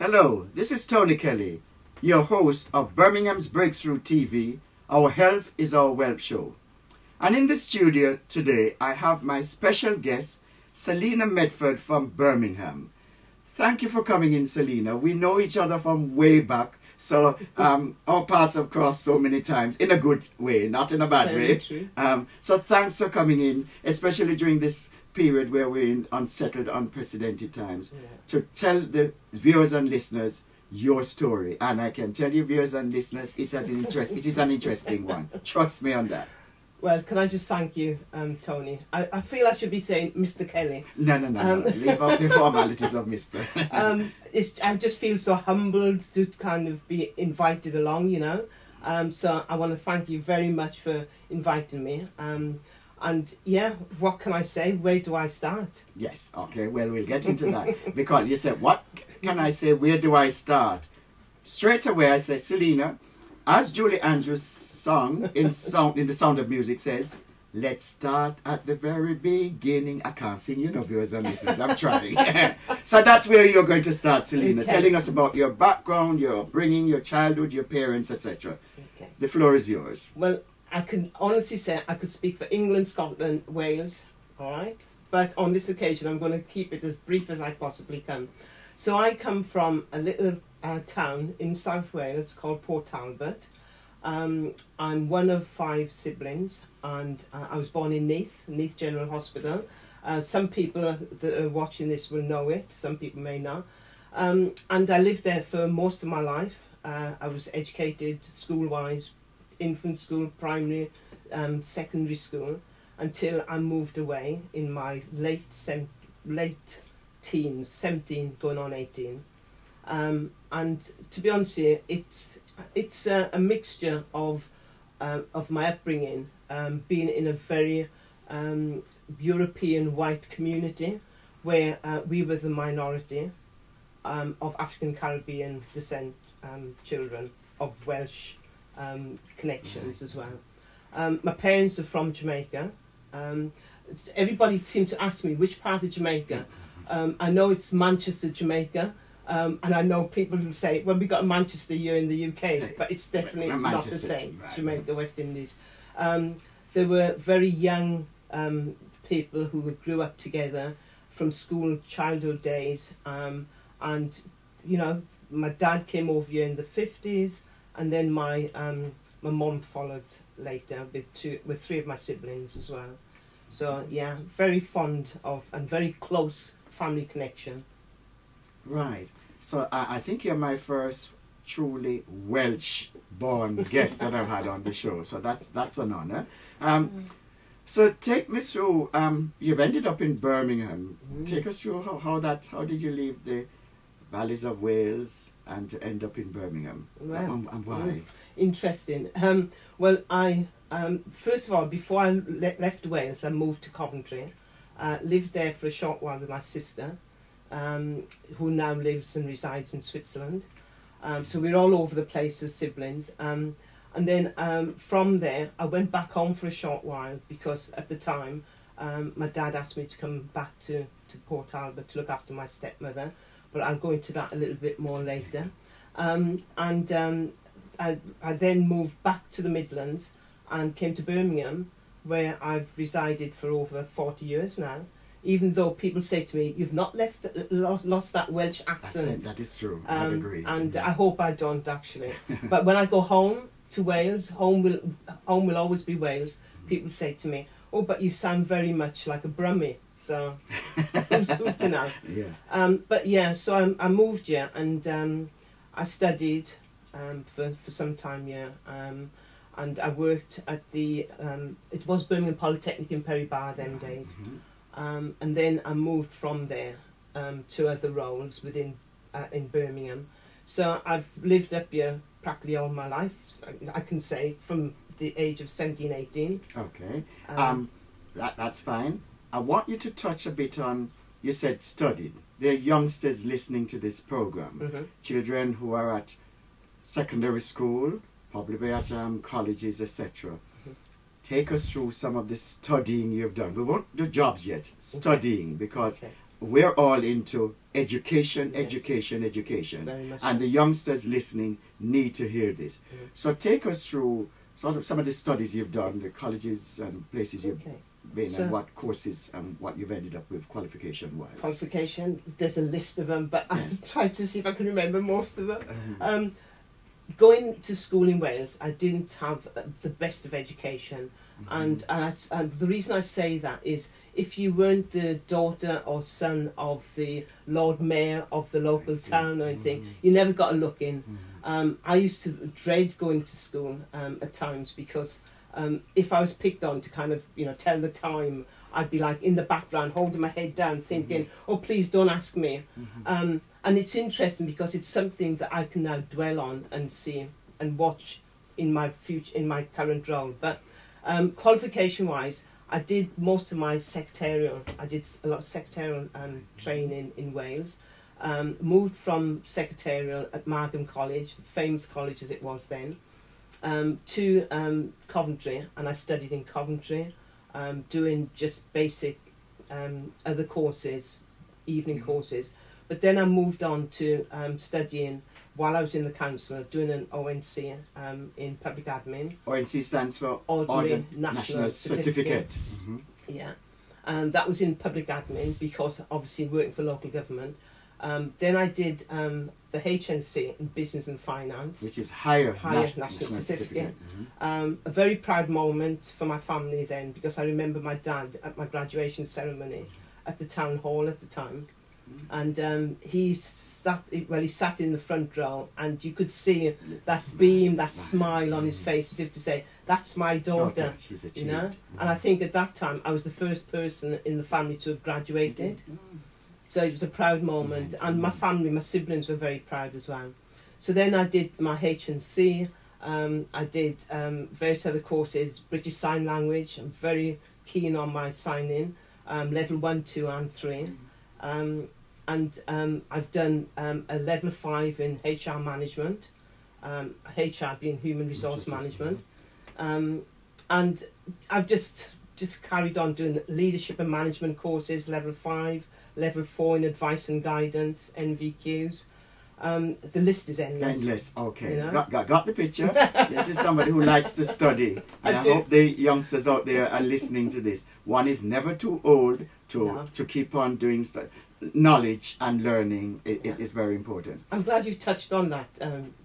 Hello, this is Tony Kelly, your host of Birmingham's Breakthrough TV, Our Health is Our Wealth show. And in the studio today, I have my special guest, Selina Medford from Birmingham. Thank you for coming in, Selina. We know each other from way back, so our paths have crossed so many times, in a good way, not in a bad way. So thanks for coming in, especially during this period where we're in unsettled, unprecedented times, to tell the viewers and listeners your story. And I can tell you, viewers and listeners, it is an interesting one. Trust me on that. Well, can I just thank you, Tony? I feel I should be saying Mr. Kelly. No. Leave out the formalities of Mr. I just feel so humbled to kind of be invited along, you know. So I want to thank you very much for inviting me. And yeah, what can I say? Where do I start? Yes, okay, well, we'll get into that. Because you said, what can I say? Where do I start? Straight away, I say, Selina, as Julie Andrews' song in The Sound of Music says, let's start at the very beginning. I can't sing, you know, viewers and listeners. I'm trying. So that's where you're going to start, Selina, telling us about your background, your upbringing, your childhood, your parents, etc. Okay. The floor is yours. Well, I can honestly say I could speak for England, Scotland, Wales, all right? But on this occasion, I'm going to keep it as brief as I possibly can. So I come from a little town in South Wales called Port Talbot. I'm one of 5 siblings, and I was born in Neath General Hospital. Some people that are watching this will know it, some people may not. And I lived there for most of my life. I was educated school-wise, infant school, primary, secondary school, until I moved away in my late teens, 17 going on 18. And to be honest here, it's a mixture of my upbringing, being in a very European white community where we were the minority of African Caribbean descent children of Welsh connections as well. My parents are from Jamaica. Everybody seems to ask me which part of Jamaica. I know it's Manchester, Jamaica, and I know people who say, well, we got Manchester here in the UK, but it's definitely not the same. Right. Jamaica, West Indies. There were very young people who grew up together from school, childhood days, and you know, my dad came over here in the 50s. And then my mum followed later with 3 of my siblings as well. So yeah, very fond of and very close family connection. Right. So I think you're my first truly Welsh-born guest that I've had on the show. So that's an honour. So take me through. You've ended up in Birmingham. Take us through how did you leave the valleys of Wales and to end up in Birmingham, and why? Interesting. Well, I first of all, before I left Wales, I moved to Coventry. Lived there for a short while with my sister, who now lives and resides in Switzerland. So we're all over the place as siblings. And then from there, I went back home for a short while because at the time, my dad asked me to come back to Port Talbot to look after my stepmother. But I'll go into that a little bit more later. I then moved back to the Midlands and came to Birmingham, where I've resided for over 40 years now. Even though people say to me, you've not lost that Welsh accent. That is true, I agree. And I hope I don't actually. But when I go home to Wales, home will always be Wales. People say to me, oh, but you sound very much like a Brummie. So who's to know? Yeah. But yeah, so I moved here and I studied for some time here, and I worked at the it was Birmingham Polytechnic in Perry Barr them days, and then I moved from there to other roles within in Birmingham. So I've lived up here practically all my life. I can say from the age of 17, 18. Okay. That's fine. I want you to touch a bit on, you said studied. There are youngsters listening to this program, children who are at secondary school, probably at colleges, etc. Take us through some of the studying you've done. We won't do jobs yet, studying, because we're all into education, Yes. education. Very much And so. the youngsters listening need to hear this. Mhm. So take us through sort of some of the studies you've done, the colleges and places you've Okay. been, So- and what courses and what you've ended up with qualification-wise. Qualification, there's a list of them, but Yes. I'll try to see if I can remember most of them. Mhm. Going to school in Wales, I didn't have the best of education. And the reason I say that is if you weren't the daughter or son of the Lord Mayor of the local town or anything, you never got a look in. I used to dread going to school at times because if I was picked on to kind of, tell the time, I'd be like in the background holding my head down thinking, oh, please don't ask me. And it's interesting because it's something that I can now dwell on and see and watch in my future, in my current role. But qualification-wise, I did most of my secretarial. I did a lot of secretarial training in Wales. Moved from secretarial at Margam College, the famous college as it was then, to Coventry, and I studied in Coventry, doing just basic other courses, evening courses. But then I moved on to studying while I was in the council, doing an ONC in public admin. ONC stands for Ordinary Order National Certificate. Mhm. Yeah, and that was in public admin because obviously working for local government. Then I did the HNC in business and finance. Which is higher National Certificate. A very proud moment for my family then because I remember my dad at my graduation ceremony at the town hall at the time. And he sat in the front row, and you could see that beam, that smile on his face, as if to say, "That's my daughter." She's You know. And I think at that time I was the first person in the family to have graduated, so it was a proud moment. And my family, my siblings, were very proud as well. So then I did my HNC. I did various other courses, British Sign Language. I'm very keen on my signing, level 1, 2, and 3. And I've done a level 5 in HR management, HR being human resource management, and I've just carried on doing leadership and management courses, level 5, level 4 in advice and guidance, NVQs. The list is endless. Endless, okay. You know? Got the picture. This is somebody who likes to study. And I do. hope the youngsters out there are listening to this. One is never too old to keep on doing stuff. Knowledge and learning is very important. I'm glad you touched on that,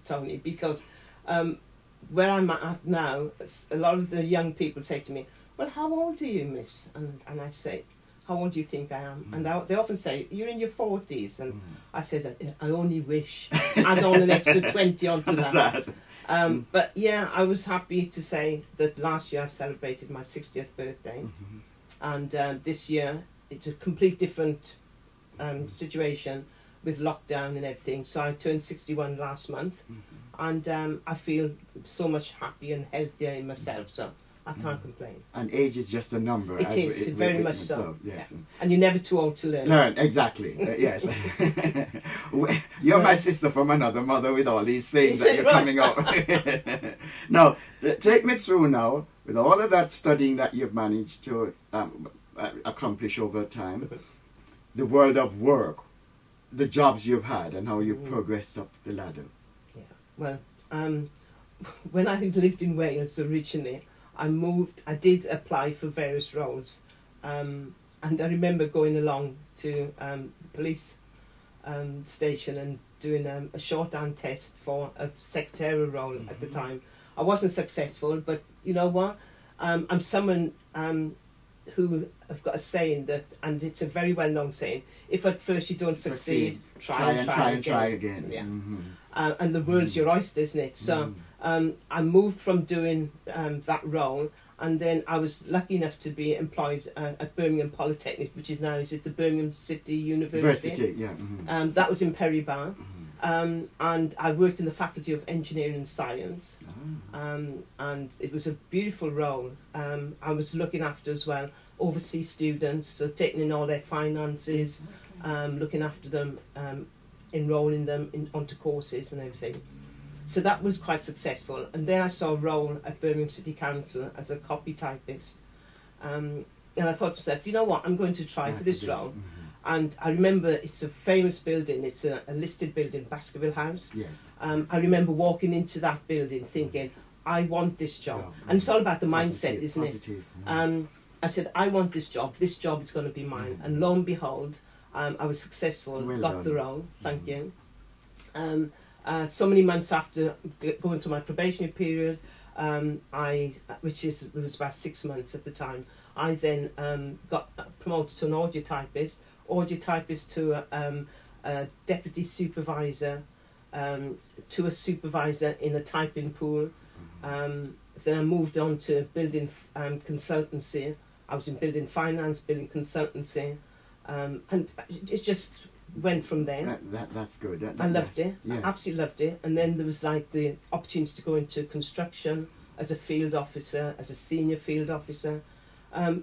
Tony, because where I'm at now, a lot of the young people say to me, "Well, how old are you, miss?" And I say, "How old do you think I am?" And they often say, "You're in your 40s." And I say that I only wish add on an extra 20 onto that. But yeah, I was happy to say that last year I celebrated my 60th birthday, and this year it's a complete different situation with lockdown and everything. So I turned 61 last month, and I feel so much happier and healthier in myself. So I can't complain. And age is just a number. It is very much so. Yes. Yeah. And you're never too old to learn. Learn, exactly. Yes. You're my sister from another mother with all these things that you're coming out. Now, take me through now, with all of that studying that you've managed to accomplish over time, the world of work, the jobs you've had, and how you've progressed up the ladder. Yeah. Well, when I lived in Wales originally, I did apply for various roles, and I remember going along to the police station and doing a shorthand test for a secretarial role at the time. I wasn't successful, but you know what? I'm someone who have got a saying that, and it's a very well-known saying, if at first you don't succeed, try again. Yeah. And the world's your oyster, isn't it? So I moved from doing that role, and then I was lucky enough to be employed at Birmingham Polytechnic, which is now the Birmingham City University. That was in Perry-Barr. And I worked in the Faculty of Engineering and Science, and it was a beautiful role. I was looking after as well overseas students, so taking in all their finances, looking after them, enrolling them onto courses and everything. So that was quite successful. And then I saw a role at Birmingham City Council as a copy typist. And I thought to myself, you know what, I'm going to try for this role. And I remember it's a famous building. It's a listed building, Baskerville House. Yes. I remember walking into that building thinking, I want this job. Yeah. And it's all about the mindset, Positive, isn't positive. it? I said, I want this job. This job is going to be mine. And lo and behold, I was successful, Well got done. the role. Thank you. So many months after going through my probationary period, it was about 6 months at the time, I then got promoted to an audio typist to a deputy supervisor, to a supervisor in a typing pool. Then I moved on to building consultancy. I was in building finance, building consultancy, and it just went from there. That's good. I loved it. Yes. I absolutely loved it. And then there was like the opportunity to go into construction as a field officer, as a senior field officer.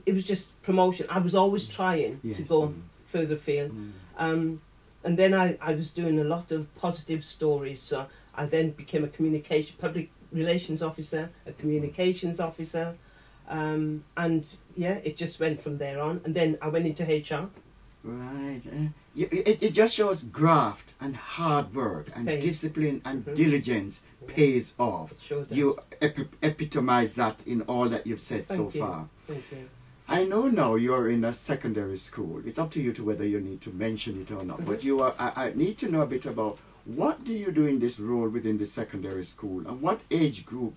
It was just promotion. I was always trying to go further afield. And then I was doing a lot of positive stories. So I then became a public relations officer, a communications officer. And yeah, it just went from there on. And then I went into HR. Right. It just shows graft and hard work and discipline and diligence pays off. It sure does. You epitomize that in all that you've said so far. Thank you. I know now you're in a secondary school. It's up to you to whether you need to mention it or not. But you are. I need to know a bit about what do you do in this role within the secondary school, and what age group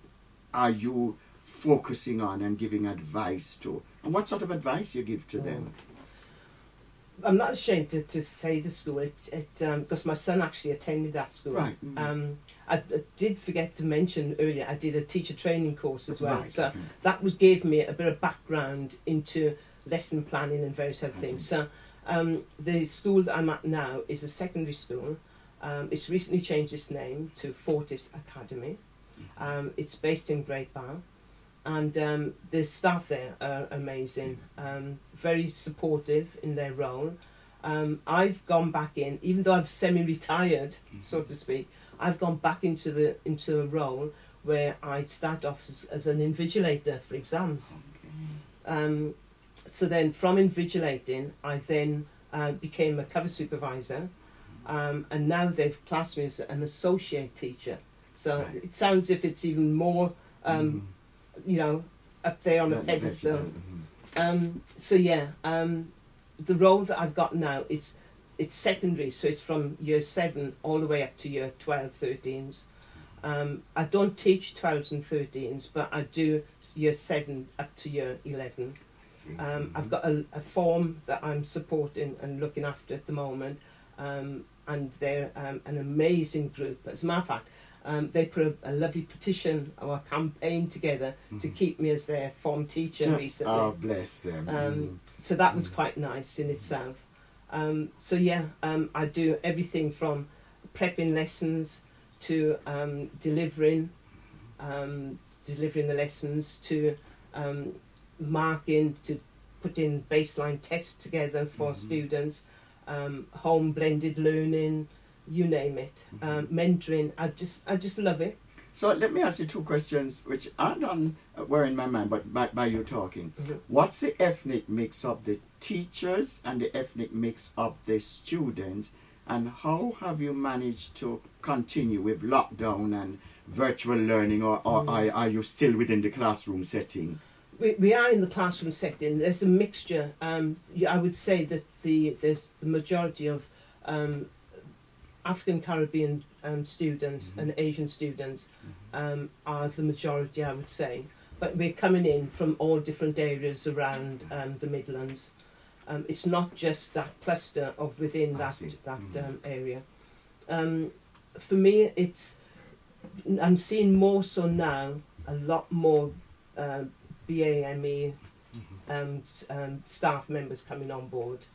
are you focusing on and giving advice to, and what sort of advice you give to them. I'm not ashamed to say the school, because my son actually attended that school. Right. I did forget to mention earlier, I did a teacher training course as well. Right. So that gave me a bit of background into lesson planning and various other things. So the school that I'm at now is a secondary school. It's recently changed its name to Fortis Academy. It's based in Great Barr. And the staff there are amazing, very supportive in their role. I've gone back in, even though I've semi-retired, so to speak, I've gone back into a role where I start off as an invigilator for exams. Okay. So then from invigilating, I then became a cover supervisor, and now they've classed me as an associate teacher. So it sounds as if it's even more... you know, up there on a pedestal. So yeah, the role that I've got now, it's secondary, so it's from year 7 all the way up to year 12, 13s. I don't teach 12s and 13s, but I do year 7 up to year 11. I've got a form that I'm supporting and looking after at the moment, and they're an amazing group. As a matter of fact, they put a lovely petition or a campaign together to keep me as their form teacher recently. Oh, bless them. So that was quite nice in itself. So yeah, I do everything from prepping lessons to delivering the lessons to marking, to putting baseline tests together for students, home blended learning, you name it, mentoring. I just love it. So let me ask you 2 questions which were in my mind, but by you talking. What's the ethnic mix of the teachers and the ethnic mix of the students, and how have you managed to continue with lockdown and virtual learning, or are you still within the classroom setting? We are in the classroom setting. There's a mixture. I would say that there's the majority of African Caribbean students and Asian students are the majority, I would say. But we're coming in from all different areas around the Midlands. It's not just that cluster of within that area. For me, I'm seeing more so now, a lot more BAME staff members coming on board.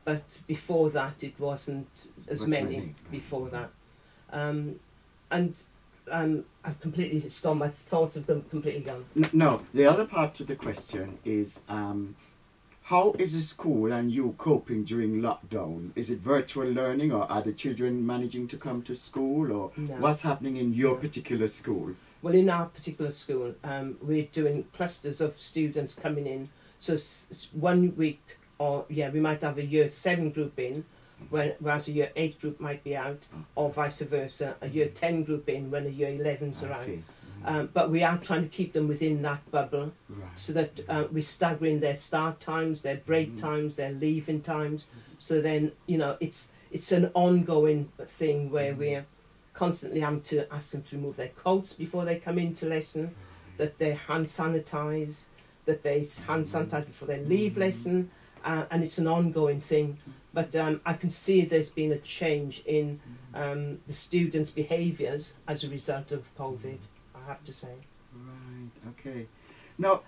But before that, it wasn't as many before that. I've completely, it's gone, my thoughts have completely gone. No, the other part to the question is, how is the school and you coping during lockdown? Is it virtual learning, or are the children managing to come to school, or what's happening in your particular school? Well, in our particular school, we're doing clusters of students coming in. So 1 week or we might have a year 7 group in, whereas a year 8 group might be out, or vice versa, a year 10 group in when a year 11's around. But we are trying to keep them within that bubble, so that we're staggering their start times, their break times, their leaving times. So then, you know, it's an ongoing thing where we're constantly having to ask them to remove their coats before they come into lesson, that they hand sanitize, that they hand sanitize before they leave lesson, and it's an ongoing thing. But I can see there's been a change in the students' behaviours as a result of COVID, I have to say. Right, okay. Now,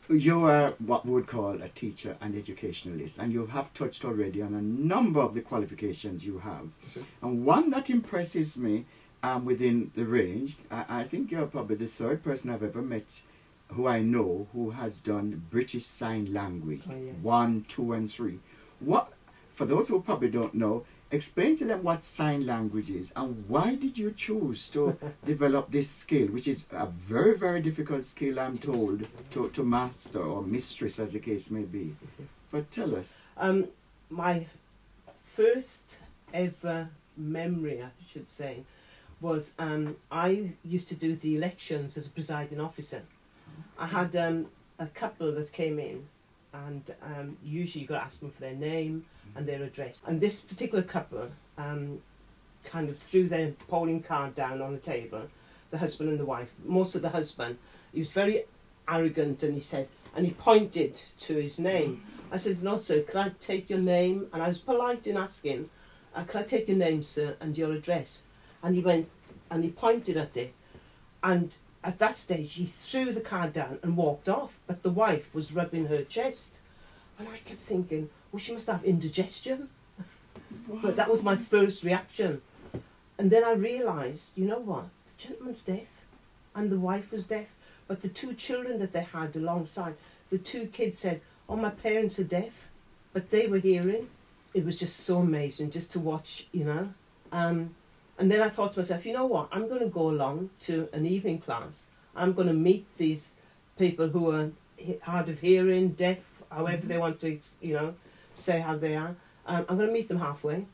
you are what we would call a teacher and educationalist, and you have touched already on a number of the qualifications you have. And one that impresses me within the range, I think you're probably the 3rd person I've ever met who I know who has done British Sign Language, 1, 2, and 3. What, for those who probably don't know, explain to them what sign language is and why did you choose to develop this skill, which is a very, very difficult skill, I'm told, to master, or mistress as the case may be. But tell us. My first ever memory, I should say, was I used to do the elections as a presiding officer. I had a couple that came in, and usually you got to ask them for their name and their address. And this particular couple kind of threw their polling card down on the table, the husband and the wife. Most of the husband, he was very arrogant, and he said, and he pointed to his name. I said, no sir, can I take your name? And I was polite in asking, can I take your name, sir, and your address? And he went, and he pointed at it, and at that stage he threw the card down and walked off, but the wife was rubbing her chest. And I kept thinking, well, she must have indigestion. But that was my first reaction. And then I realised, you know what, the gentleman's deaf and the wife was deaf, but the 2 children that they had alongside, the 2 kids said, oh, my parents are deaf, but they were hearing. It was just so amazing just to watch, you know. And then I thought to myself, you know what, I'm going to go along to an evening class. I'm going to meet these people who are hard of hearing, deaf, however they want to, you know, say how they are. I'm going to meet them halfway.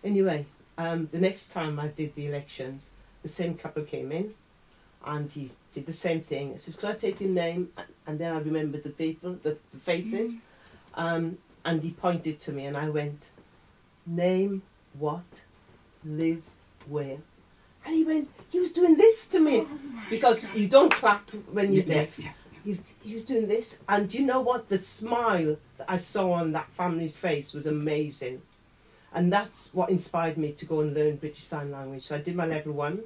Anyway, the next time I did the elections, the same couple came in, and he did the same thing. He says, could I take your name? And then I remembered the people, the faces, and he pointed to me, and I went, name, what, live, where? And he was doing this to me, because you don't clap when you're deaf. He was doing this, and you know what? The smile that I saw on that family's face was amazing. And that's what inspired me to go and learn British Sign Language. So I did my level 1.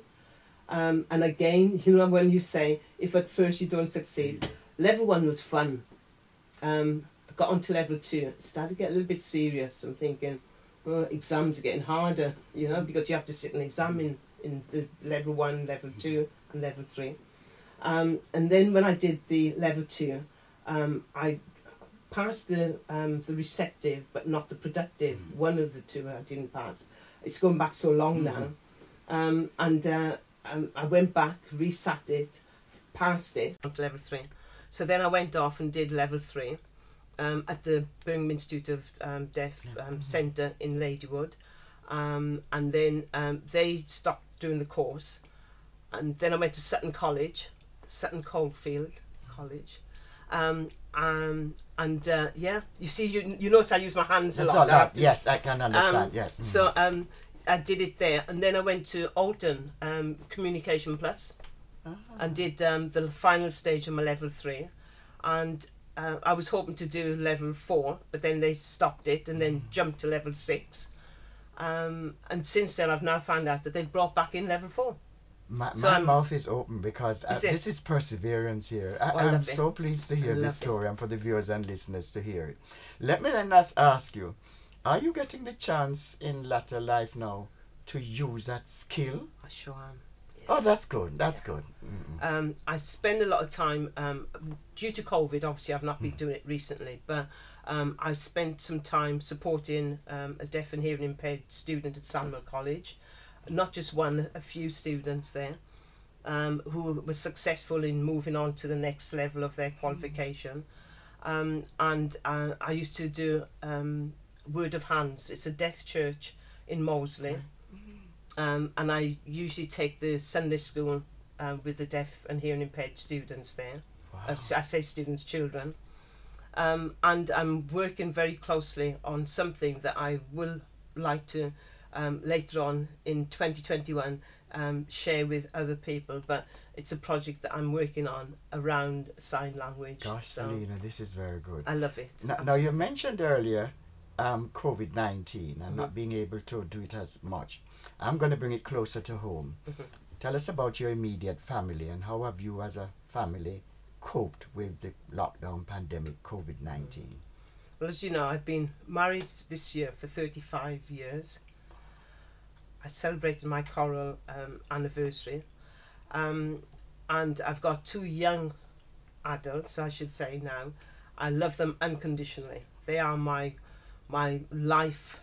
And again, you know, when you say, if at first you don't succeed, level 1 was fun. I got on to level 2. It started to get a little bit serious. I'm thinking, well, exams are getting harder, you know, because you have to sit an exam in the level 1, level 2, and level 3. And then when I did the level 2, I passed the receptive but not the productive. One of the 2 I didn't pass. It's going back so long now. I went back, resat it, passed it to level 3. So then I went off and did level 3 at the Birmingham Institute of Deaf Centre in Ladywood. And then they stopped doing the course. And then I went to Sutton College, Sutton Coldfield College. Yeah, you see, you notice I use my hands a lot. Yes, I can understand, yes. So I did it there, and then I went to Alton Communication Plus and did the final stage of my level 3, and I was hoping to do level 4, but then they stopped it and then jumped to level 6, and since then I've now found out that they've brought back in level 4. My mouth is open because this is perseverance here. I'm so pleased to hear this story, and for the viewers and listeners to hear it. Let me then ask you, are you getting the chance in latter life now to use that skill? I sure am. Yes. Oh, that's good. That's good. I spend a lot of time, due to COVID, obviously I've not been doing it recently, but I spent some time supporting a deaf and hearing impaired student at Samuel College. Not just one, a few students there who were successful in moving on to the next level of their qualification. and I used to do Word of Hands. It's a deaf church in Moseley, and I usually take the Sunday school with the deaf and hearing impaired students there. Wow. I say students, children. And I'm working very closely on something that I will like to later on in 2021 share with other people, but it's a project that I'm working on around sign language. Gosh, so Selina, this is very good. I love it. Now you mentioned earlier COVID-19 and not being able to do it as much. I'm going to bring it closer to home. Tell us about your immediate family and how have you as a family coped with the lockdown pandemic, COVID-19? Well, as you know, I've been married this year for 35 years. I celebrated my choral anniversary. And I've got 2 young adults, I should say now. I love them unconditionally. They are my life,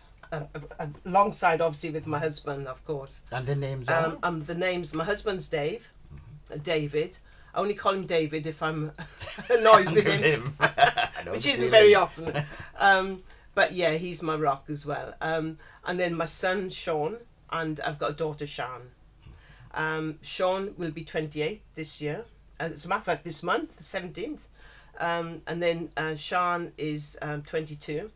alongside obviously with my husband, of course. And the names are? My husband's David. I only call him David if I'm annoyed with him, which isn't very often. But yeah, he's my rock as well. And then my son, Sean, and I've got a daughter, Shan. Sean will be 28 this year. As a matter of fact, this month, the 17th. And then Shan is 22.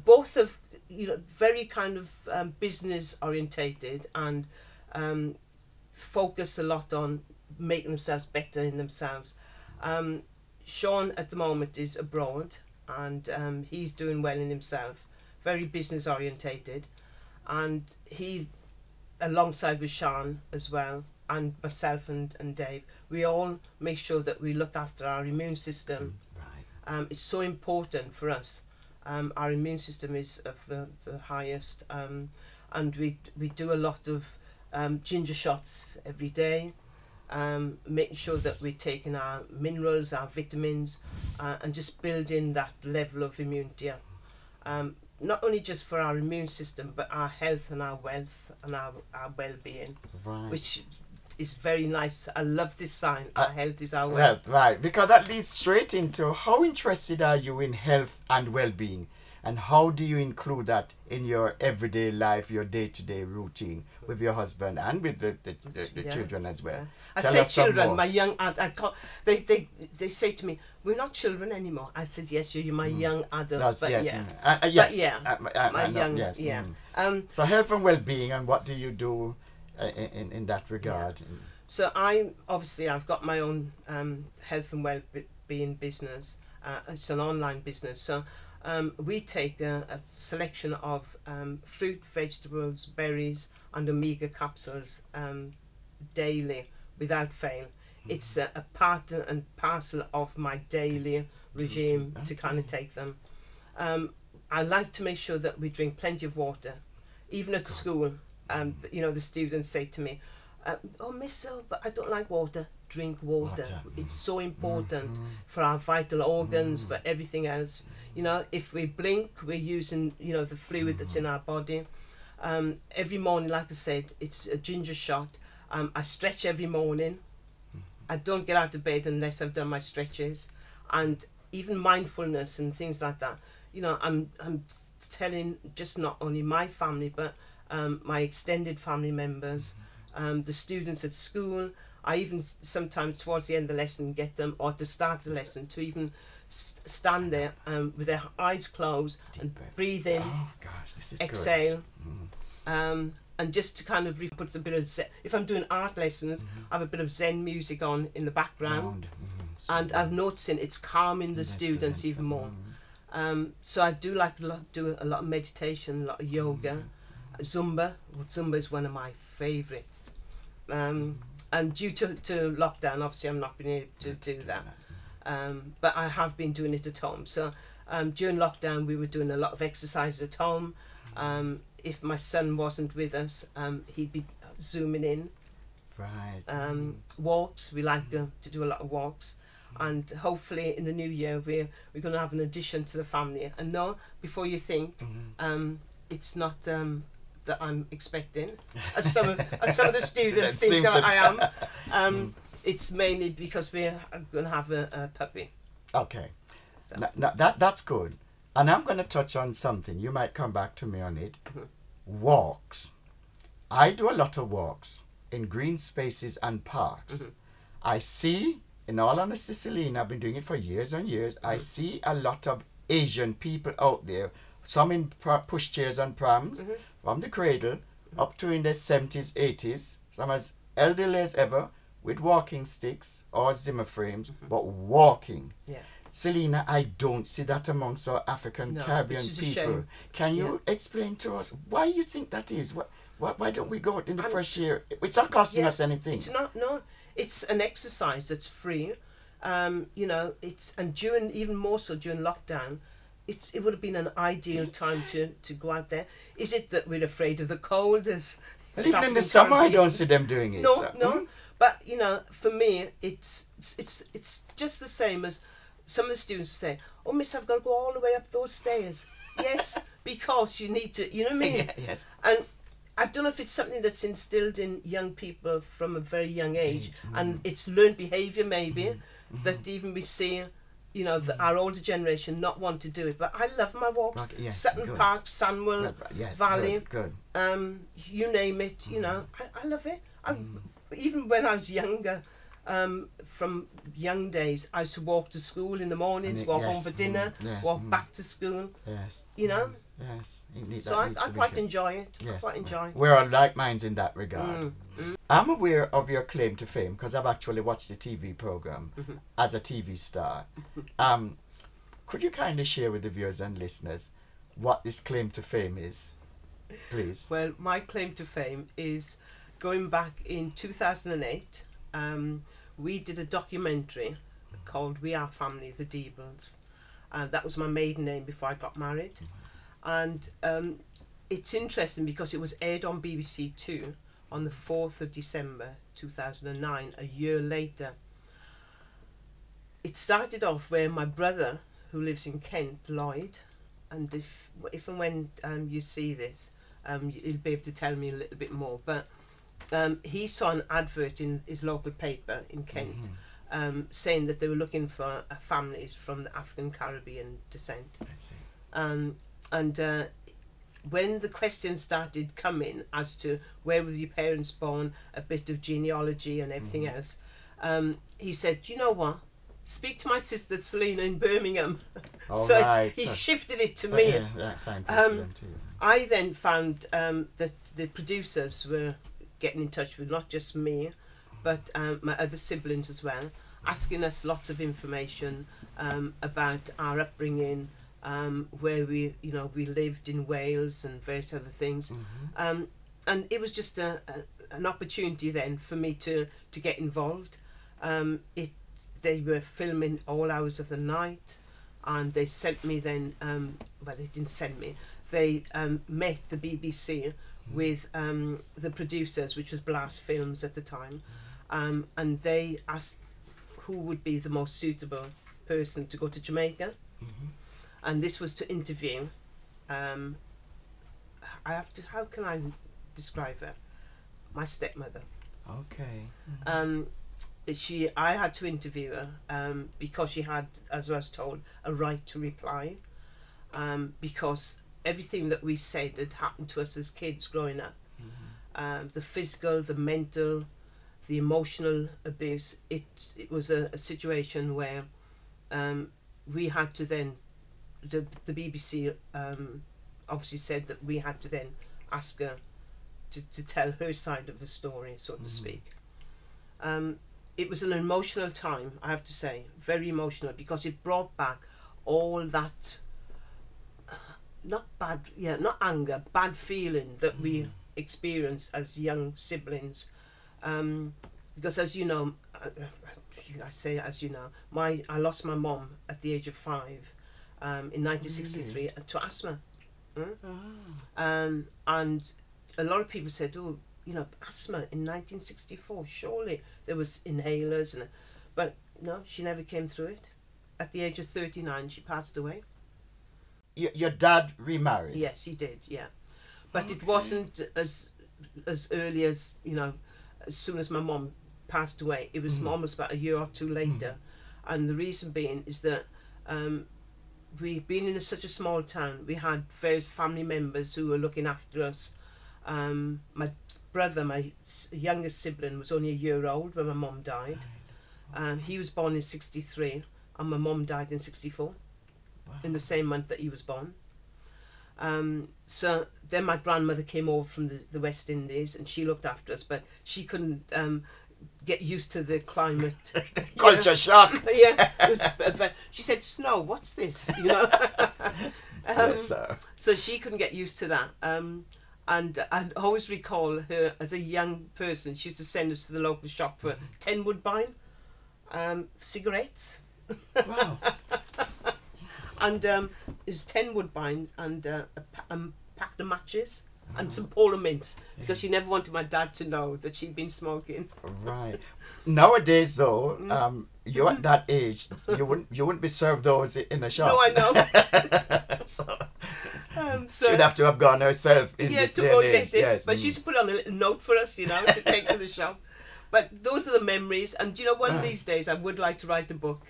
Both of, very kind of business orientated and focus a lot on making themselves better in themselves. Sean at the moment is abroad and he's doing well in himself, very business orientated, and he, alongside with Sean as well, and myself and Dave, we all make sure that we look after our immune system. Right. It's so important for us. Our immune system is of the highest, and we do a lot of ginger shots every day, making sure that we're taking our minerals, our vitamins, and just building that level of immunity up. Not only just for our immune system, but our health and our wealth and our well-being, Right. which is very nice. I love this sign. Our health is our wealth. Right, because that leads straight into how interested are you in health and well-being, and how do you include that in your everyday life, your day-to-day routine with your husband and with the children as well? Yeah. I Tell say us some children, more. my young they say to me, we're not children anymore. I said, yes, you're my young adults, but yes, yeah. yes. But yeah, my young, yes. yeah. So health and well-being, and what do you do in that regard? So I've got my own health and well-being business. It's an online business. So we take a selection of fruit, vegetables, berries, and omega capsules daily without fail. It's a part and parcel of my daily regime to kind of take them. I like to make sure that we drink plenty of water, even at school. The students say to me, "Oh, Miss, but I don't like water." Drink water. It's so important for our vital organs, for everything else. If we blink, we're using the fluid that's in our body. Every morning, like I said, it's a ginger shot. I stretch every morning. I don't get out of bed unless I've done my stretches, and even mindfulness and things like that. I'm telling just not only my family, but my extended family members, the students at school. I even sometimes towards the end of the lesson get them, or at the start of the lesson, to even stand there with their eyes closed and breathe in, This is exhale, and just to kind of put a bit of if I'm doing art lessons, I have a bit of Zen music on in the background, and I've noticed it's calming the students even more. So I do like to do a lot of meditation, a lot of yoga, Zumba. Zumba is one of my favourites. And due to lockdown, obviously I'm not being able to do that. But I have been doing it at home. So during lockdown, we were doing a lot of exercise at home. If my son wasn't with us, he'd be zooming in. Right. Walks, we like to do a lot of walks. And hopefully in the new year, we're going to have an addition to the family. And no, before you think, it's not that I'm expecting, as some of the students think that I am. It's mainly because we're going to have a puppy. Okay. So. That's good. And I'm going to touch on something. You might come back to me on it. Walks. I do a lot of walks in green spaces and parks. I see, in all honesty, Selina, I've been doing it for years and years. I see a lot of Asian people out there, some in pushchairs and prams, from the cradle up to in their 70s, 80s, some as elderly as ever, with walking sticks or Zimmer frames, but walking. Yeah. Selina, I don't see that amongst our African Caribbean people. Can you explain to us why you think that is? Why don't we go out in the fresh air? It's not costing us anything. It's not. No, it's an exercise that's free. You know, and during, even more so during lockdown, it would have been an ideal time to go out there. Is it that we're afraid of the cold? Even in the summer, I don't see them doing it. No. But you know, for me, it's just the same as some of the students say, "Oh, miss, I've got to go all the way up those stairs." Yes, because you need to. You know what I mean? Yes. And I don't know if it's something that's instilled in young people from a very young age, and it's learned behaviour maybe that even we see, you know, our older generation not want to do it. But I love my walks. Sutton Park, Sandwell, Valley, good. You name it. You know, I love it. Even when I was younger, from young days, I used to walk to school in the mornings, walk home for dinner, walk back to school. Yes. You know. Yes. So I quite enjoy it. Yes. I quite enjoy it. We're on like minds in that regard. I'm aware of your claim to fame because I've actually watched the TV program as a TV star. Could you kindly share with the viewers and listeners what this claim to fame is, please? Well, my claim to fame is going back in 2008. We did a documentary called We Are Family, The Deebles. That was my maiden name before I got married. And it's interesting because it was aired on BBC Two on the 4th of December 2009, a year later. It started off where my brother, who lives in Kent, Lloyd, and if and when you see this, you'll be able to tell me a little bit more, but he saw an advert in his local paper in Kent saying that they were looking for families from the African Caribbean descent. I see. When the questions started coming as to where were your parents born, a bit of genealogy and everything else, he said, "Do you know what? Speak to my sister Selina in Birmingham." So he shifted it to me. I then found that the producers were getting in touch with not just me, but my other siblings as well, asking us lots of information about our upbringing, where we lived in Wales and various other things, and it was just an opportunity then for me to get involved. They were filming all hours of the night, and they sent me then. Well, they didn't send me. They met the BBC with the producers, which was Blast Films at the time, and they asked who would be the most suitable person to go to Jamaica. And this was to interview. How can I describe her? My stepmother. Okay. I had to interview her because she had, as I was told, a right to reply, because everything that we said had happened to us as kids growing up. The physical, the mental, the emotional abuse. It was a situation where we had to then, the BBC obviously said that we had to then ask her to tell her side of the story, so to speak. It was an emotional time, I have to say, very emotional, because it brought back all that, not anger, bad feeling that we experienced as young siblings. Because as you know, I lost my mom at the age of 5 in 1963 to asthma. And a lot of people said, "Oh, asthma in 1964, surely there was inhalers," but no, she never came through it. At the age of 39, she passed away. Your dad remarried? Yes, he did, yeah. But it wasn't as early as, as soon as my mom passed away. It was almost about a year or two later. And the reason being is that we being in such a small town, we had various family members who were looking after us. My brother, my youngest sibling, was only a year old when my mum died. He was born in 63 and my mum died in 64. Wow. In the same month that he was born. So then my grandmother came over from the West Indies and she looked after us, but she couldn't get used to the climate. Culture shock. Yeah, it was, she said, "Snow, what's this?" You know. Yes, so she couldn't get used to that. And I always recall her as a young person. She used to send us to the local shop for 10 Woodbine cigarettes. Wow. And it was 10 Woodbines and a pack of matches and some Polar mints, because she never wanted my dad to know that she'd been smoking. Right. Nowadays, though, you're at that age, you wouldn't be served those in a shop. No, I know. So she'd have to have gone herself in this to day go and age. get it. Yes. But she used to put on a little note for us, you know, to take to the shop. But those are the memories, and you know, one of these days I would like to write a book.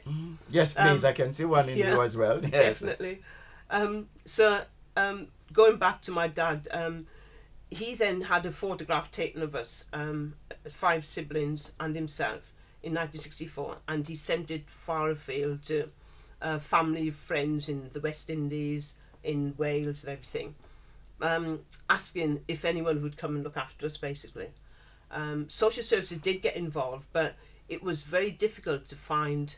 Yes, please. I can see one in you as well. Yes. Definitely. So going back to my dad, he then had a photograph taken of us, 5 siblings and himself, in 1964, and he sent it far afield to family, friends in the West Indies, in Wales and everything, asking if anyone would come and look after us, basically. Social services did get involved, but it was very difficult to find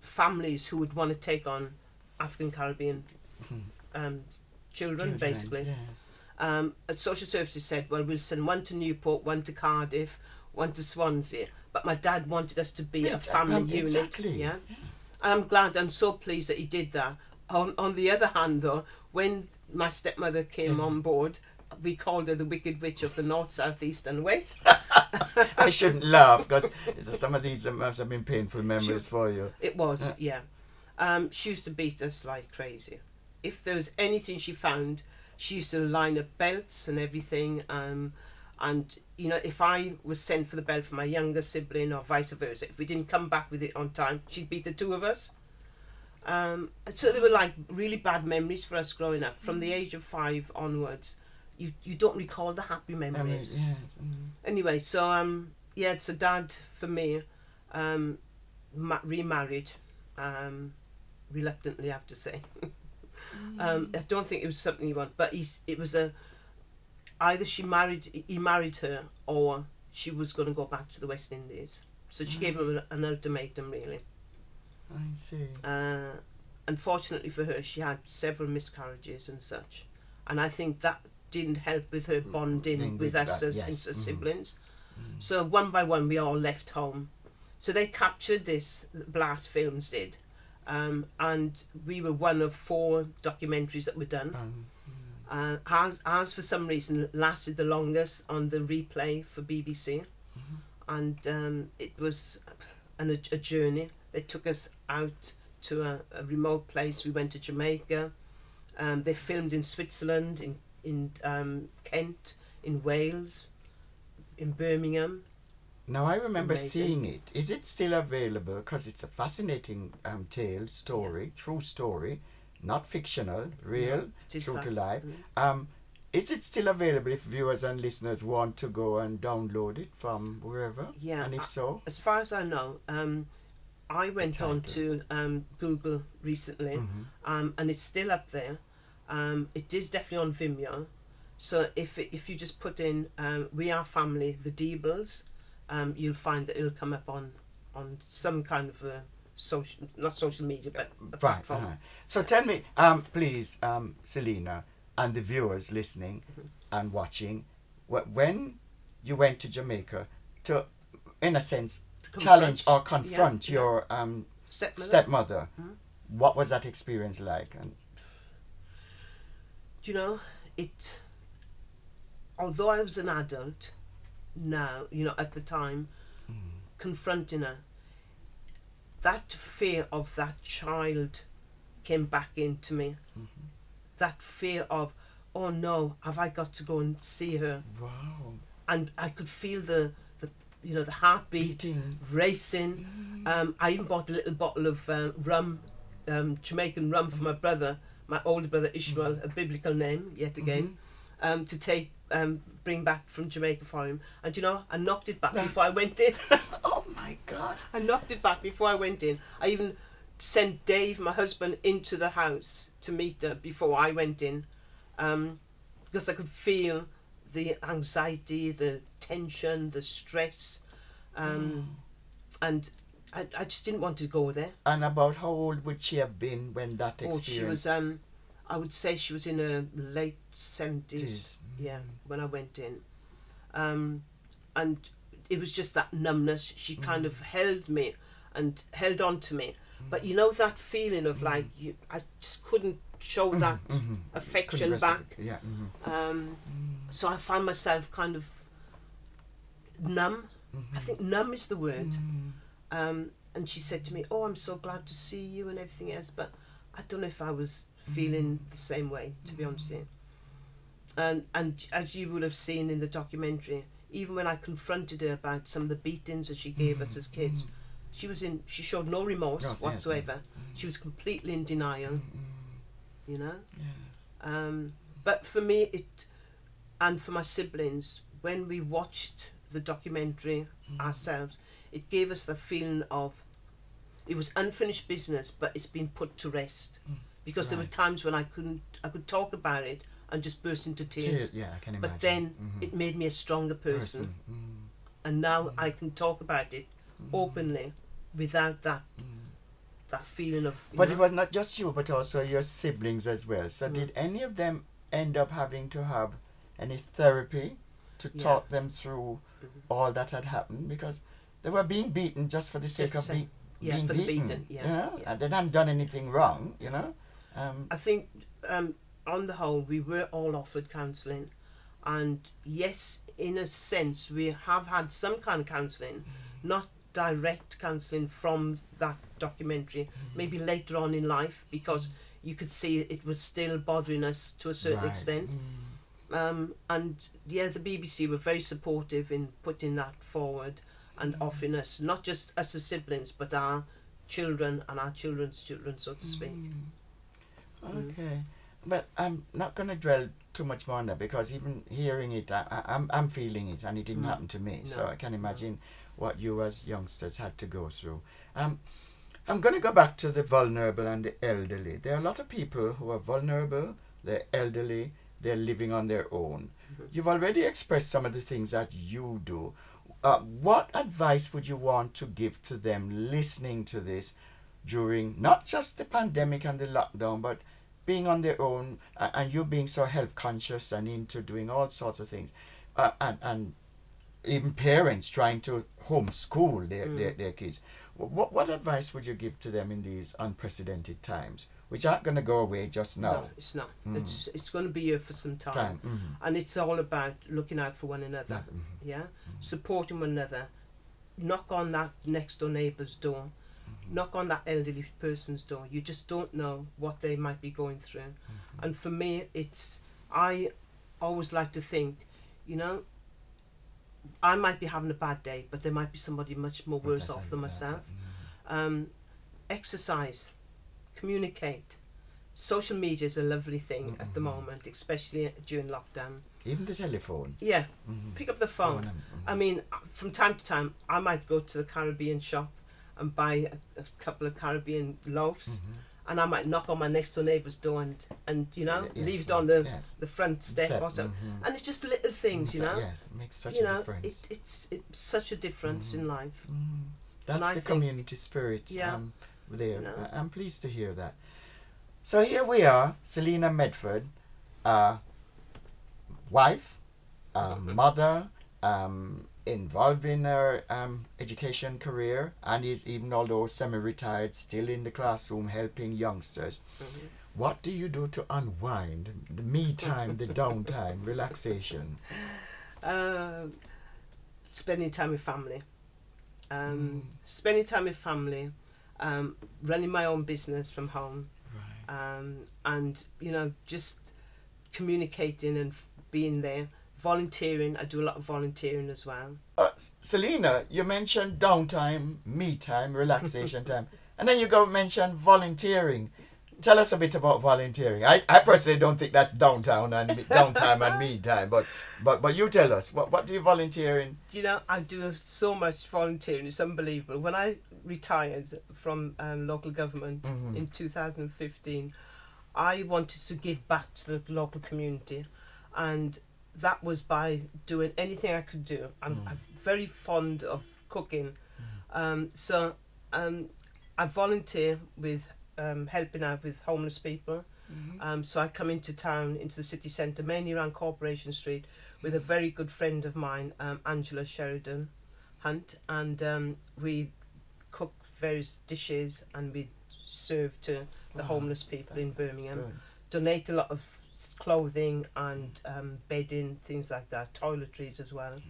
families who would want to take on African Caribbean children, basically. Yes. Social services said, well, we'll send one to Newport, one to Cardiff, one to Swansea. But my dad wanted us to be a family unit. Exactly. Yeah? And I'm so pleased that he did that. On the other hand, though, when my stepmother came on board, we called her the Wicked Witch of the North, South, East and West. I shouldn't laugh, because some of these must have been painful memories for you. It was, yeah. She used to beat us like crazy. If there was anything she found, she used to line up belts and everything. And, you know, if I was sent for the belt for my younger sibling or vice versa, if we didn't come back with it on time, she'd beat the 2 of us. So they were like really bad memories for us growing up. From the age of 5 onwards, you don't recall the happy memories. Yes. Anyway, so so Dad, for me, remarried, reluctantly, I have to say. I don't think it was something he wanted, but it was either he married her, or she was going to go back to the West Indies. So she gave him an ultimatum, really. I see. Unfortunately for her, she had several miscarriages and such, and I think that didn't help with her bonding with us as siblings. So one by one, we all left home. So they captured this, Blast Films did, and we were one of 4 documentaries that were done. Ours, for some reason, lasted the longest on the replay for BBC, and it was a journey. They took us out to a remote place. We went to Jamaica. They filmed in Switzerland, in Kent, in Wales, in Birmingham. Now, I remember seeing it. Is it still available? Because it's a fascinating story, true story, not fictional, real, true to life. Is it still available if viewers and listeners want to go and download it from wherever? Yeah. And if so? As far as I know, I went on to Google recently, and it's still up there. It is definitely on Vimeo. So if you just put in We Are Family, The Deebles, you'll find that it'll come up on some kind of not social media, but a platform. So tell me, please, Selina, and the viewers listening and watching, when you went to Jamaica to, in a sense, challenge or confront your stepmother, what was that experience like? And do you know, although I was an adult now, you know, at the time, confronting her, that fear of that child came back into me. That fear of, oh no, have I got to go and see her? Wow. And I could feel the heartbeat racing, I even bought a little bottle of rum, Jamaican rum for my brother, my older brother Ishmael, a biblical name yet again, to take bring back from Jamaica for him. And you know, I knocked it back before I went in. Oh my God! I knocked it back before I went in. I even sent Dave, my husband, into the house to meet her before I went in, because I could feel the anxiety, the tension, the stress, and I just didn't want to go there. And about how old would she have been when that experience? Oh, she was, I would say she was in her late 70s, yeah, when I went in. And it was just that numbness. She kind of held me and held on to me. But you know that feeling of like, I just couldn't show that affection back. Yeah. So I found myself kind of numb. I think numb is the word. And she said to me, "Oh, I'm so glad to see you," and everything else. But I don't know if I was feeling the same way, to be honest with you. And as you would have seen in the documentary, even when I confronted her about some of the beatings that she gave us as kids, she showed no remorse whatsoever. She was completely in denial, you know. Yes. But for me, and for my siblings, when we watched the documentary ourselves, it gave us the feeling of it was unfinished business, but it's been put to rest. Because there were times when I could talk about it and just burst into tears. Yeah, I can imagine. But then it made me a stronger person. And now I can talk about it openly without that feeling of... But it was not just you, but also your siblings as well. So did any of them end up having to have any therapy to talk them through all that had happened? Because they were being beaten just for the sake of being beaten. You know? And they hadn't done anything wrong, you know. I think on the whole we were all offered counselling, and yes, in a sense we have had some kind of counselling, not direct counselling from that documentary, maybe later on in life, because you could see it was still bothering us to a certain extent. And yeah, the BBC were very supportive in putting that forward and offering us, not just us as siblings, but our children and our children's children, so to speak. Okay, but I'm not going to dwell too much more on that, because even hearing it, I'm feeling it, and it didn't happen to me. So I can imagine what you as youngsters had to go through. I'm going to go back to the vulnerable and the elderly. There are a lot of people who are vulnerable, they're elderly, they're living on their own. You've already expressed some of the things that you do. What advice would you want to give to them listening to this during not just the pandemic and the lockdown, but being on their own, and you being so health conscious and into doing all sorts of things, and even parents trying to homeschool their kids? What advice would you give to them in these unprecedented times, which aren't going to go away just now? No, it's not. It's going to be here for some time. And it's all about looking out for one another, supporting one another. Knock on that next door neighbour's door, knock on that elderly person's door. You just don't know what they might be going through. And for me, I always like to think, you know, I might be having a bad day, but there might be somebody much more worse off than myself. Exercise, communicate. Social media is a lovely thing at the moment, especially during lockdown. Even the telephone. Yeah, pick up the phone. I mean, from time to time, I might go to the Caribbean shop and buy a couple of Caribbean loaves, and I might knock on my next door neighbour's door and you know, leave it on the front step or something. And it's just little things, you know. Yes, it makes such a difference. It's such a difference in life. That's the community spirit there. You know. I'm pleased to hear that. So here we are, Selina Medford, wife, mother, involved in her education career, and is, even although semi-retired, still in the classroom helping youngsters. What do you do to unwind, the me time, the downtime, relaxation? Spending time with family. Spending time with family, running my own business from home, and you know, just communicating and being there volunteering, I do a lot of volunteering as well. Selina, you mentioned downtime, me time, relaxation time, and then you go mention volunteering. Tell us a bit about volunteering. I personally don't think that's downtime and me time, but you tell us, what do you volunteer in? Do you know, I do so much volunteering, it's unbelievable. When I retired from local government in 2015, I wanted to give back to the local community, and that was by doing anything I could do. I'm very fond of cooking, so I volunteer with helping out with homeless people. So I come into town, into the city centre, mainly around Corporation Street, with a very good friend of mine, Angela Sheridan Hunt, and we cook various dishes and we serve to the homeless people in Birmingham. Donate a lot of clothing and bedding, things like that, toiletries as well.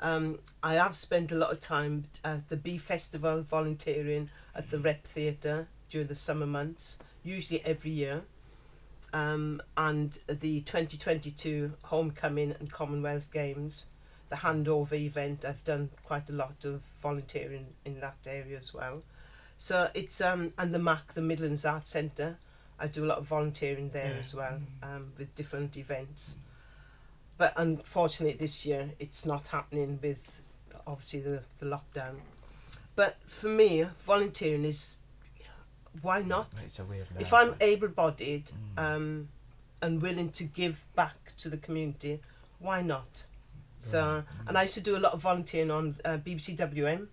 I have spent a lot of time at the Bee Festival volunteering at the Rep Theatre during the summer months, usually every year. And the 2022 Homecoming and Commonwealth Games, the handover event, I've done quite a lot of volunteering in that area as well. So it's and the MAC, the Midlands Arts Centre, I do a lot of volunteering there as well, with different events. But unfortunately this year it's not happening with obviously the lockdown. But for me, volunteering is, why not? It's a way of life. If I'm able-bodied and willing to give back to the community, why not? So, and I used to do a lot of volunteering on BBC WM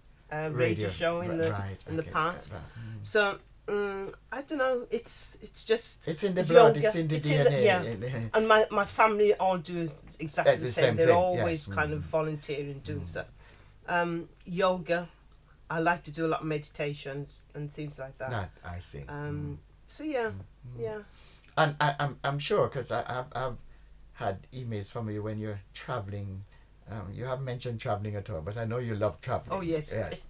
radio show in the past. So I don't know. It's just it's in the blood. yoga. It's in the DNA. Yeah. And my family all do exactly the same. They're thing, always yes. kind of volunteering, doing stuff. Yoga. I like to do a lot of meditations and things like that. I see. So yeah. And I'm sure, because I've had emails from you when you're traveling. You haven't mentioned traveling at all, but I know you love traveling. Oh yes.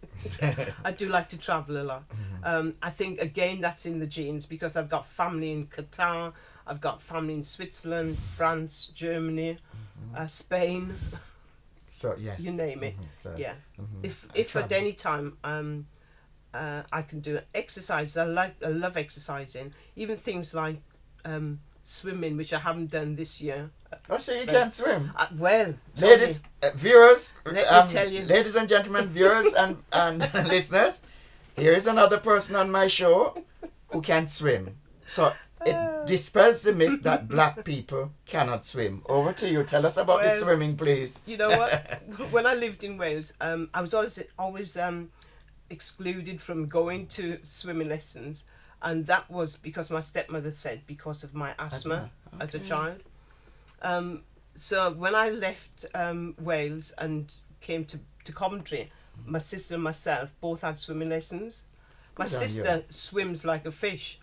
I do like to travel a lot. I think again that's in the genes, because I've got family in Qatar, I've got family in Switzerland, France, Germany, Spain. So yes, you name it. So, yeah. If at any time I can do exercise, I love exercising. Even things like swimming, which I haven't done this year. Oh, so you can't swim? Well, ladies, viewers, let me tell you. Ladies and gentlemen, viewers and listeners, here is another person on my show who can't swim. So it dispels the myth that black people cannot swim. Over to you. Tell us about the swimming, please. You know what? When I lived in Wales, I was always excluded from going to swimming lessons, and that was because my stepmother said because of my asthma as a child. So when I left Wales and came to Coventry, my sister and myself both had swimming lessons. My sister swims like a fish.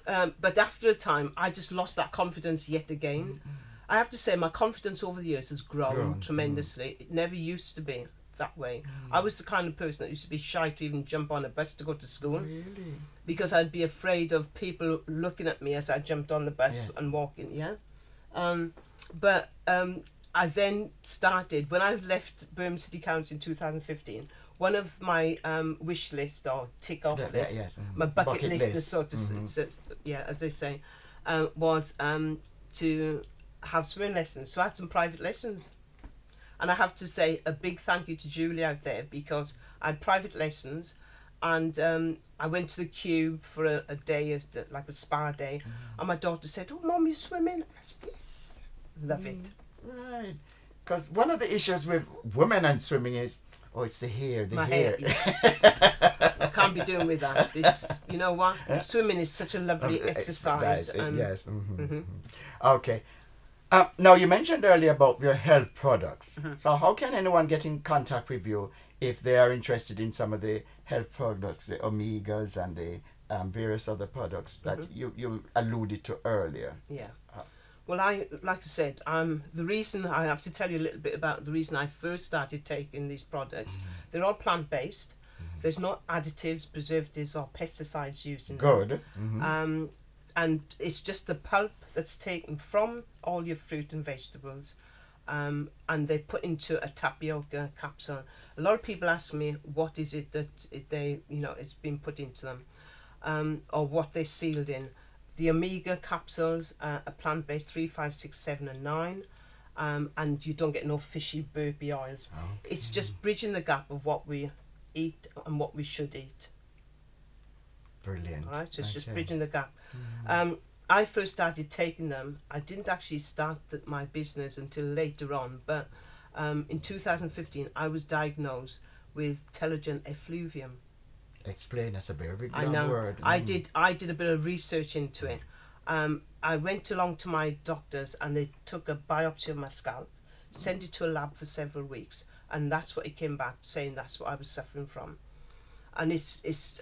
But after a time, I just lost that confidence yet again. I have to say my confidence over the years has grown tremendously. It never used to be that way. I was the kind of person that used to be shy to even jump on a bus to go to school. Really? Because I'd be afraid of people looking at me as I jumped on the bus and walking, But I then started, when I left Birmingham City Council in 2015, one of my wish list or tick off list, my bucket list, as they say, was to have swimming lessons. So I had some private lessons. And I have to say a big thank you to Julie out there, because I had private lessons, and I went to the Cube for a day, like a spa day, and my daughter said, "Oh, Mum, you're swimming?" And I said, "Yes, love it." Right. Because one of the issues with women and swimming is, it's the hair, My hair. I can't be doing with that. It's, you know what? Swimming is such a lovely exercise. Yes. Okay. Now, you mentioned earlier about your health products. So how can anyone get in contact with you if they are interested in some of the health products, the omegas and the various other products that you alluded to earlier? Yeah. Well, like I said, the reason I have to tell you a little bit about the reason I first started taking these products. They're all plant-based. There's no additives, preservatives or pesticides used in them. Good. And it's just the pulp that's taken from all your fruit and vegetables, and they're put into a tapioca capsule. A lot of people ask me what is it that it's been put into them, or what they're sealed in. The omega capsules are plant-based, 3, 5, 6, 7 and 9, and you don't get no fishy burpy oils. Okay. It's just bridging the gap of what we eat and what we should eat. Brilliant. Right, so it's Okay. just bridging the gap. I first started taking them. I didn't actually start my business until later on, but in 2015 I was diagnosed with Telogen Effluvium. Explain, that's a very big I know. word. I did a bit of research into it. I went along to my doctors and they took a biopsy of my scalp, sent it to a lab for several weeks, and that's what it came back saying that's what I was suffering from. And it's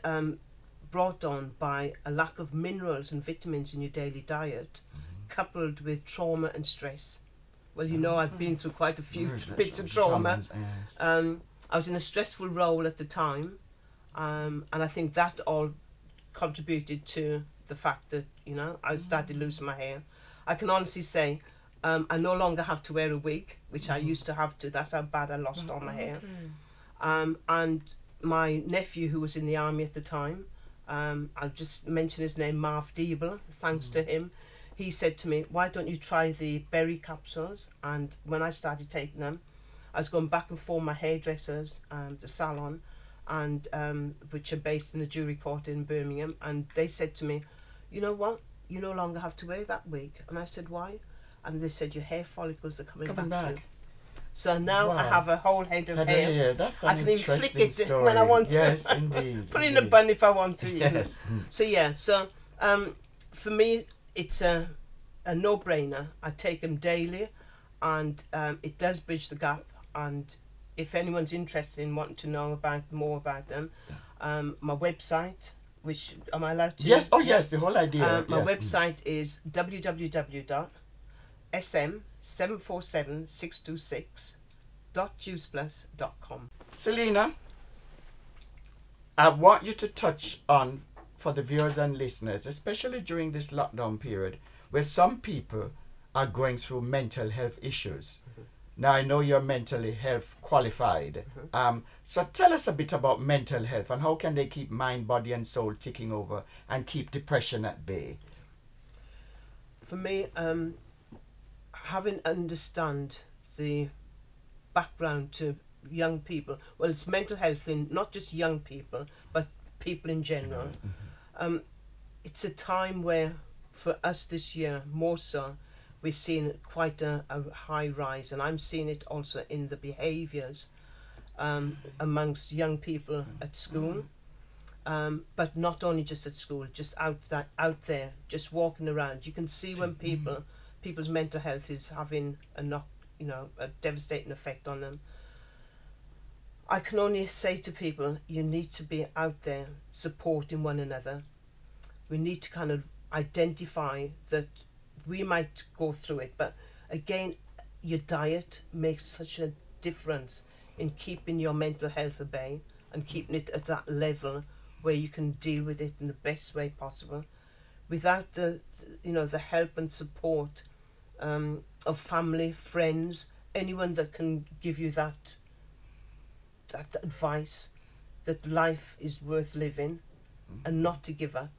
brought on by a lack of minerals and vitamins in your daily diet, coupled with trauma and stress. Well, you know, I've been through quite a few bits of trauma. Yes. I was in a stressful role at the time, and I think that all contributed to the fact that, you know, I started losing my hair. I can honestly say I no longer have to wear a wig, which I used to have to. That's how bad I lost all my hair. And my nephew, who was in the army at the time, I'll just mention his name, Marv Deeble, thanks to him. He said to me, why don't you try the berry capsules? And when I started taking them, I was going back and forth my hairdressers, the salon, and which are based in the Jewellery Quarter in Birmingham, and they said to me, you know what, you no longer have to wear that wig. And I said, why? And they said, your hair follicles are coming back. Through. So now I have a whole head of hair. That's I an can even flick interesting it story. when I want to. Yes, indeed. Put in a bun if I want to. Yes. So yeah, so for me, it's a no-brainer. I take them daily, and it does bridge the gap. And if anyone's interested in wanting to know more about them, my website, which am I allowed to? Yes. Oh yes, the whole idea. My yes. website is www.sm747626.juiceplus.com. Selina, I want you to touch on, for the viewers and listeners, especially during this lockdown period, where some people are going through mental health issues. Now, I know you're mentally health qualified. So tell us a bit about mental health and how can they keep mind, body and soul ticking over and keep depression at bay? For me, having understand the background to young people, well, it's mental health in not just young people, but people in general. It's a time where, for us this year, more so, we're seeing quite a high rise, and I'm seeing it also in the behaviours amongst young people at school, but not only just at school, just out there, just walking around. You can see when people's mental health is having a devastating effect on them. I can only say to people, you need to be out there supporting one another. We need to kind of identify that we might go through it, but again, your diet makes such a difference in keeping your mental health at bay and keeping it at that level where you can deal with it in the best way possible. Without the help and support of family, friends, anyone that can give you that advice that life is worth living and not to give up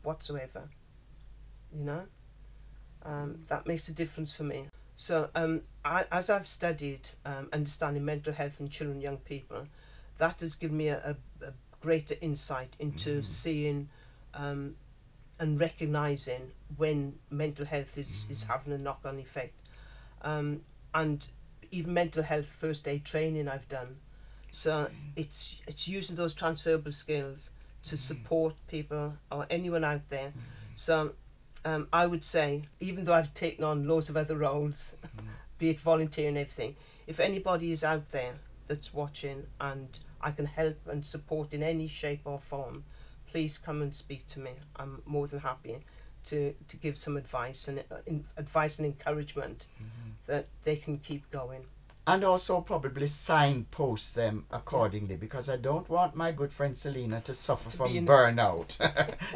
whatsoever, you know. That makes a difference for me. So as I've studied understanding mental health in children and young people, that has given me a greater insight into seeing and recognising when mental health is having a knock-on effect. And even mental health first aid training I've done. So it's using those transferable skills to support people or anyone out there. So I would say, even though I've taken on loads of other roles, be it volunteer and everything, if anybody is out there that's watching and I can help and support in any shape or form, please come and speak to me. I'm more than happy to give some advice and encouragement that they can keep going. And also probably signpost them accordingly, because I don't want my good friend Selina to suffer from burnout.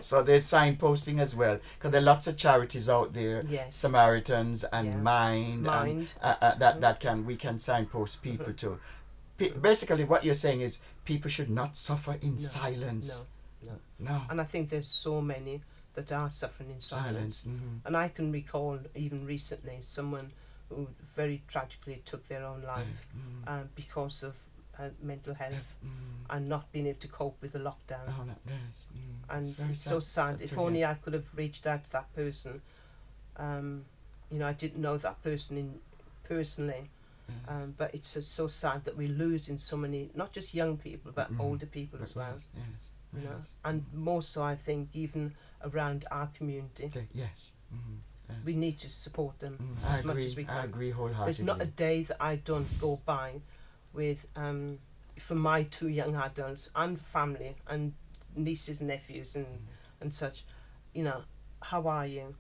So there's signposting as well, because there are lots of charities out there, Yes. Samaritans and Mind. Mind. And we can signpost people to. Basically, what you're saying is people should not suffer in silence. No. And I think there's so many that are suffering in silence. And I can recall even recently someone who very tragically took their own life because of mental health and not being able to cope with the lockdown. And it's so sad. If only I could have reached out to that person. You know, I didn't know that person personally, but it's just so sad that we're losing so many, not just young people, but older people as well. You know, and more so, I think, even around our community. Yes. We need to support them as much as we can. I agree wholeheartedly. There's not a day that I don't go by with, for my 2 young adults and family and nieces and nephews and such, you know, how are you?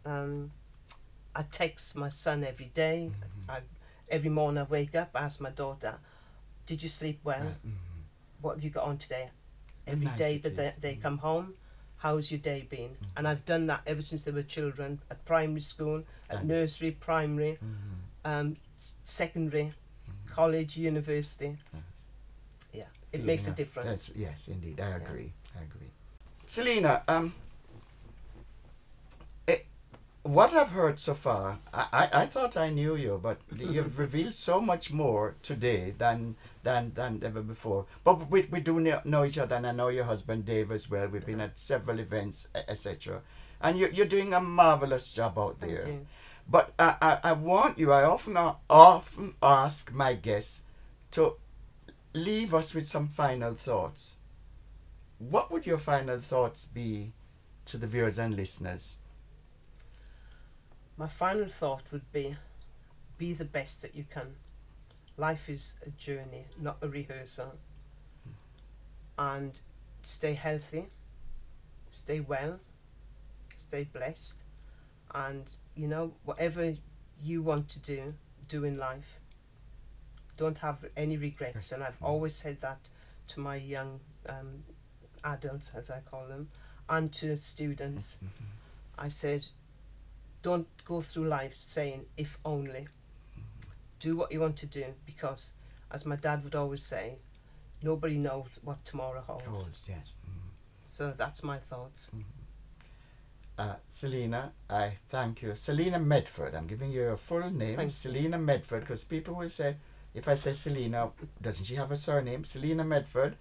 I text my son every day. Every morning I wake up, ask my daughter, did you sleep well? What have you got on today? Every day that they come home, how's your day been? And I've done that ever since they were children, at primary school, at nursery, primary, secondary, college, university. Yeah, it makes a difference. Yes, indeed, I agree. Selina, what I've heard so far, I thought I knew you, but you've revealed so much more today than ever before. But we do know each other, and I know your husband Dave as well. We've been at several events, etc. And you're doing a marvelous job out there. Thank you. But I want you, I often ask my guests to leave us with some final thoughts. What would your final thoughts be to the viewers and listeners? My final thought would be the best that you can. Life is a journey, not a rehearsal. And stay healthy, stay well, stay blessed. And, you know, whatever you want to do in life. Don't have any regrets. And I've always said that to my young adults, as I call them, and to students. I said, don't go through life saying, if only. Do what you want to do, because, as my dad would always say, nobody knows what tomorrow holds. Yes. So that's my thoughts. Selina, I thank you. Selina Medford, I'm giving you a full name. Thank Selina Medford, because people will say, if I say Selina, doesn't she have a surname? Selina Medford,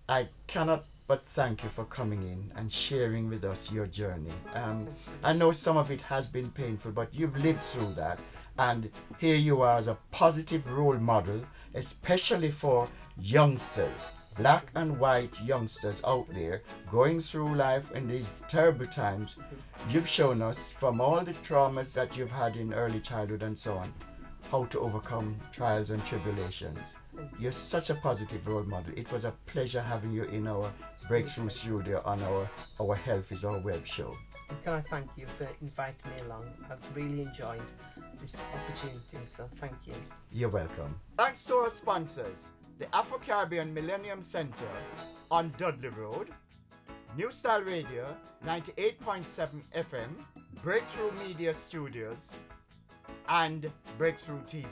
I cannot but thank you for coming in and sharing with us your journey. I know some of it has been painful, but you've lived through that. And here you are as a positive role model, especially for youngsters, black and white youngsters out there going through life in these terrible times. You've shown us, from all the traumas that you've had in early childhood and so on, how to overcome trials and tribulations. You're such a positive role model. It was a pleasure having you in our Breakthrough Studio on our Health is Our Web show. Can I thank you for inviting me along? I've really enjoyed this opportunity, so thank you. You're welcome. Thanks to our sponsors, the Afro-Caribbean Millennium Center on Dudley Road, New Style Radio, 98.7 FM, Breakthrough Media Studios, and Breakthrough TV.